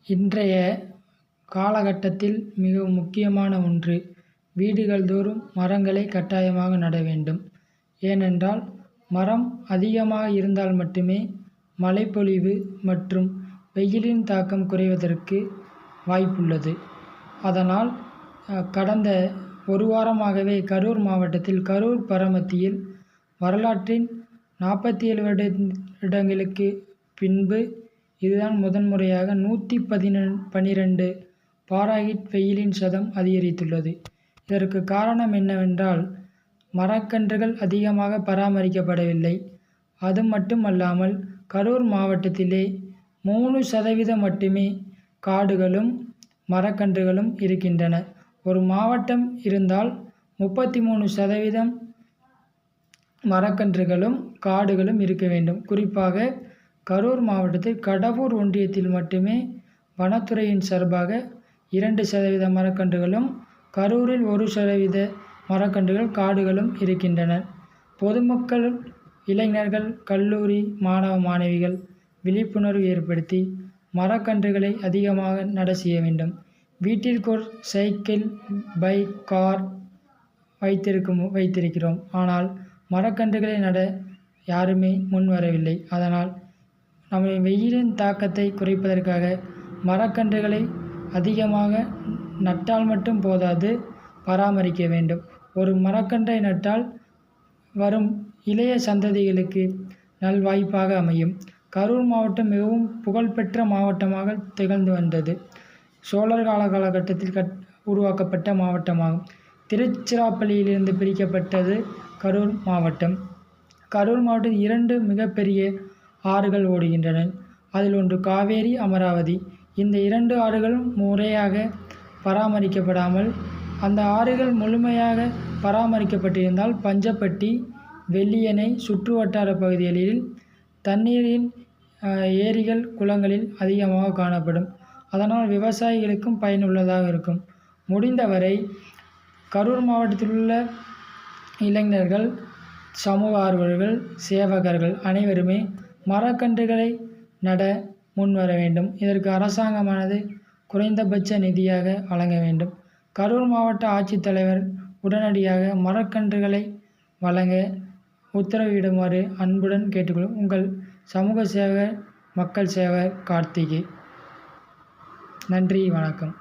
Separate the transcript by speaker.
Speaker 1: இன்றைய காலகட்டத்தில் மிக முக்கியமான ஒன்று. வீடுகள் தோறும் மரங்களை கட்டாயமாக நட வேண்டும். ஏனென்றால் மரம் அதிகமாக இருந்தால் மட்டுமே மழைப்பொழிவு மற்றும் வெயிலின் தாக்கம் குறைவதற்கு வாய்ப்புள்ளது. அதனால் கடந்த ஒரு வாரமாகவே கரூர் மாவட்டத்தில் கரூர் பரமத்தியில் வரலாற்றின் 47 வருடங்களுக்கு பின்பு இதுதான் முதன்முறையாக 112 பாராகிட் வெயிலின் சதம் அதிகரித்துள்ளது. இதற்கு காரணம் என்னவென்றால் மரக்கன்றுகள் அதிகமாக பராமரிக்கப்படவில்லை. அது மட்டுமல்லாமல் கரூர் மாவட்டத்திலே 3% மட்டுமே காடுகளும் மரக்கன்றுகளும் இருக்கின்றன. ஒரு மாவட்டம் இருந்தால் 33% மரக்கன்றுகளும் காடுகளும் இருக்க வேண்டும். குறிப்பாக கரூர் மாவட்டத்தில் கடவூர் ஒன்றியத்தில் மட்டுமே வனத்துறையின் சார்பாக 2% மரக்கன்றுகளும் கரூரில் 1% மரக்கன்றுகள் காடுகளும் இருக்கின்றன. பொதுமக்கள், இளைஞர்கள், கல்லூரி மாணவ மாணவிகள் விழிப்புணர்வு ஏற்படுத்தி மரக்கன்றுகளை அதிகமாக நட செய்ய வேண்டும். வீட்டிற்கொரு சைக்கிள், பைக், கார் வைத்திருக்கிறோம். ஆனால் மரக்கன்றுகளை நட யாருமே முன்வரவில்லை. அதனால் நம்ம வெயிலின் தாக்கத்தை குறைப்பதற்காக மரக்கன்றுகளை அதிகமாக நட்டால் மட்டும் போதாது, பராமரிக்க வேண்டும். ஒரு மரக்கன்றை நட்டால் வரும் இளைய சந்ததிகளுக்கு நல்வாய்ப்பாக அமையும். கரூர் மாவட்டம் மிகவும் புகழ்பெற்ற மாவட்டமாக திகழ்ந்து வந்தது. சோழர் காலகட்டத்தில் உருவாக்கப்பட்ட மாவட்டமாகும். திருச்சிராப்பள்ளியிலிருந்து பிரிக்கப்பட்டது கரூர் மாவட்டம். கரூர் மாவட்டத்தில் 2 மிகப்பெரிய ஆறுகள் ஓடுகின்றன. அதில் ஒன்று காவேரி, அமராவதி. இந்த 2 ஆறுகளும் முறையாக பராமரிக்கப்படாமல், அந்த ஆறுகள் முழுமையாக பராமரிக்கப்பட்டிருந்தால் பஞ்சப்பட்டி, வெள்ளியணை சுற்றுவட்டார பகுதிகளில் தண்ணீரின் ஏரிகள், குளங்களில் அதிகமாக காணப்படும். அதனால் விவசாயிகளுக்கும் பயனுள்ளதாக இருக்கும். முடிந்தவரை கரூர் மாவட்டத்தில் உள்ள இளைஞர்கள், சமூக ஆர்வலர்கள், சேவகர்கள் அனைவருமே மரக்கன்றுகளை நட முன்வர வேண்டும். இதற்கு அரசாங்கமானது குறைந்தபட்ச நிதியாக வழங்க வேண்டும். கரூர் மாவட்ட ஆட்சித்தலைவர் உடனடியாக மரக்கன்றுகளை வழங்க உத்தரவிடுமாறு அன்புடன் கேட்டுக்கொள்ளும் உங்கள் சமூக சேவகர், மக்கள் சேவகர் கார்த்திகை. நன்றி, வணக்கம்.